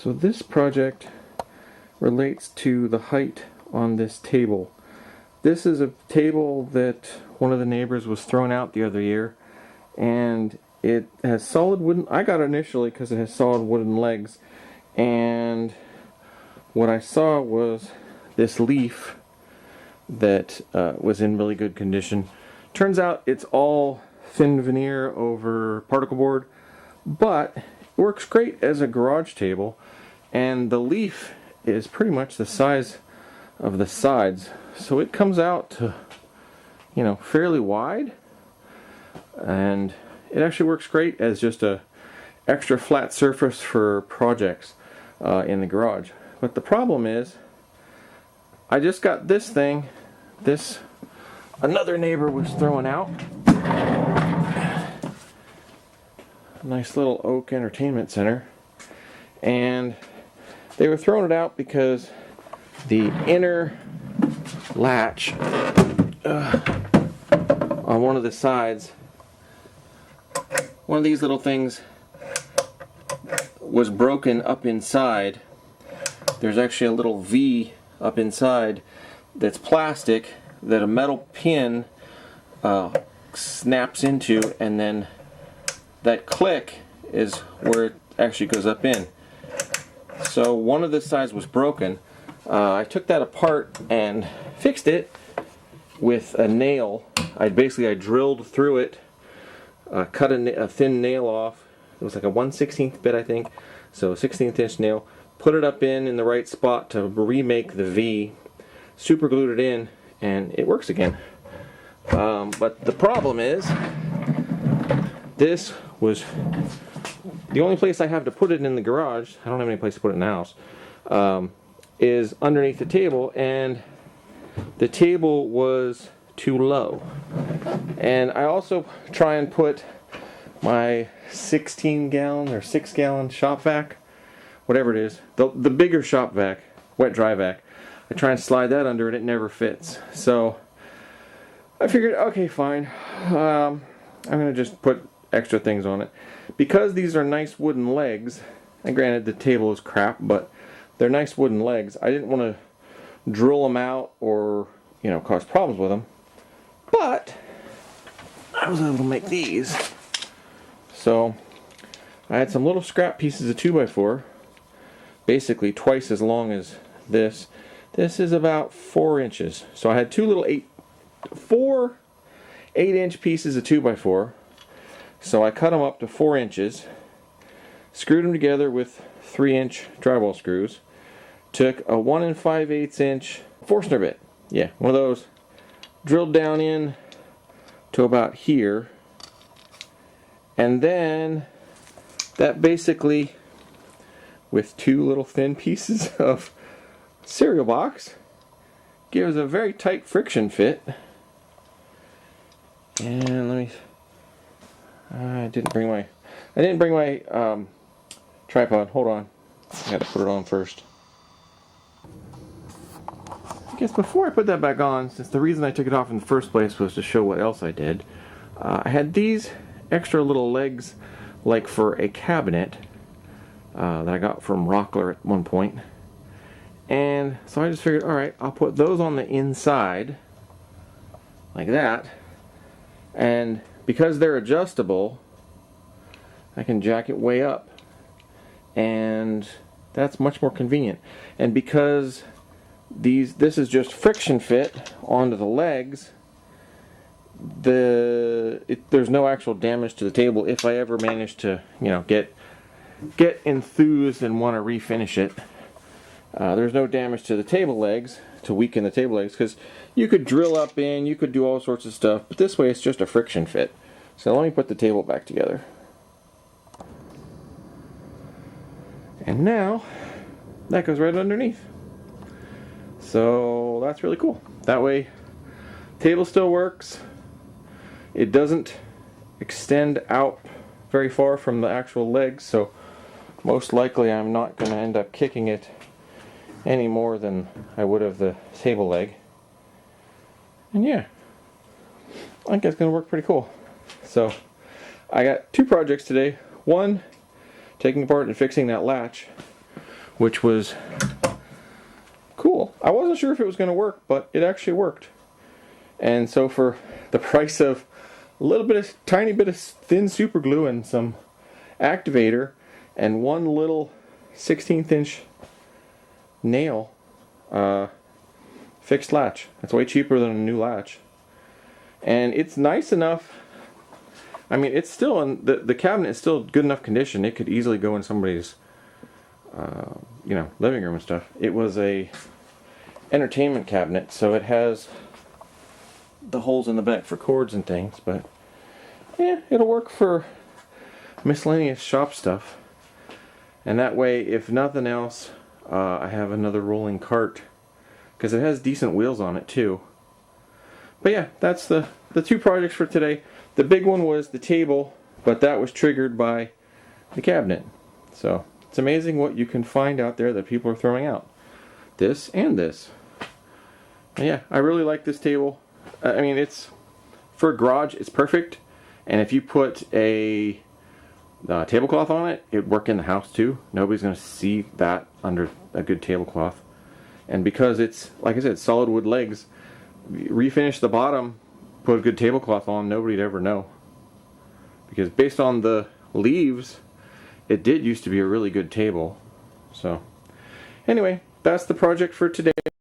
So this project relates to the height on this table. This is a table that one of the neighbors was throwing out the other year, and it has solid wooden. I got it initially because it has solid wooden legs, and what I saw was this leaf that was in really good condition. Turns out it's all thin veneer over particle board, but it works great as a garage table, and the leaf is pretty much the size of the sides, so it comes out to, you know, fairly wide, and it actually works great as just a extra flat surface for projects in the garage. But the problem is, I just got this thing, another neighbor was throwing out. Nice little oak entertainment center, and they were throwing it out because the inner latch on one of the sides, one of these little things was broken up inside. There's actually a little V up inside that's plastic that a metal pin snaps into, and then that click is where it actually goes up in. So one of the sides was broken. I took that apart and fixed it with a nail. I drilled through it, cut a thin nail off. It was like a 1/16 bit, I think, so a 16th inch nail. Put it up in the right spot to remake the V. Super glued it in, and it works again. But the problem is, this was the only place I have to put it in the garage. I don't have any place to put it in the house. Is underneath the table, and the table was too low. And I also try and put my 16-gallon or 6-gallon shop vac, whatever it is, the bigger shop vac, wet dry vac. I try and slide that under it, it never fits. So I figured, okay, fine. I'm gonna just put extra things on it. Because these are nice wooden legs, and granted the table is crap, but they're nice wooden legs, I didn't want to drill them out or, you know, cause problems with them. But I was able to make these. So I had some little scrap pieces of 2x4, basically twice as long as this. This is about 4 inches. So I had four 8-inch pieces of 2x4. So I cut them up to 4 inches, screwed them together with 3-inch drywall screws, took a 1 5/8 inch forstner bit, yeah, one of those, drilled down in to about here, and then that basically, with 2 little thin pieces of cereal box, gives a very tight friction fit. And let me, I didn't bring my tripod. Hold on, I got to put it on first. I guess before I put that back on, since the reason I took it off in the first place was to show what else I did, I had these extra little legs, like for a cabinet, that I got from Rockler at one point. And so I just figured, alright, I'll put those on the inside, like that, and because they're adjustable, I can jack it way up, and that's much more convenient. And because this is just friction fit onto the legs, there's no actual damage to the table if I ever manage to, you know, get enthused and want to refinish it. There's no damage to the table legs to weaken the table legs, because you could drill up in, you could do all sorts of stuff, but this way it's just a friction fit. So let me put the table back together. And now that goes right underneath. So that's really cool. That way table still works. It doesn't extend out very far from the actual legs, so most likely I'm not going to end up kicking it any more than I would of the table leg. And yeah, I think that's going to work pretty cool. So I got 2 projects today. One, taking apart and fixing that latch. which was cool. I wasn't sure if it was going to work, but it actually worked. And so for the price of a little bit of tiny bit of thin super glue and some activator and one little 16th inch nail, fixed latch. That's way cheaper than a new latch. And it's nice enough. I mean, it's still in the cabinet is still good enough condition. It could easily go in somebody's living room and stuff. It was a entertainment cabinet, so it has the holes in the back for cords and things, but yeah, it'll work for miscellaneous shop stuff. And that way, if nothing else, I have another rolling cart, because it has decent wheels on it too. But yeah, that's the two projects for today. The big one was the table, but that was triggered by the cabinet. So it's amazing what you can find out there that people are throwing out. This and this. And yeah, I really like this table. I mean, it's for a garage, it's perfect. And if you put a tablecloth on it, it'd work in the house too. Nobody's going to see that under a good tablecloth. And because it's, like I said, solid wood legs, refinish the bottom, put a good tablecloth on, nobody'd ever know. Because based on the leaves, it did used to be a really good table. So, anyway, that's the project for today.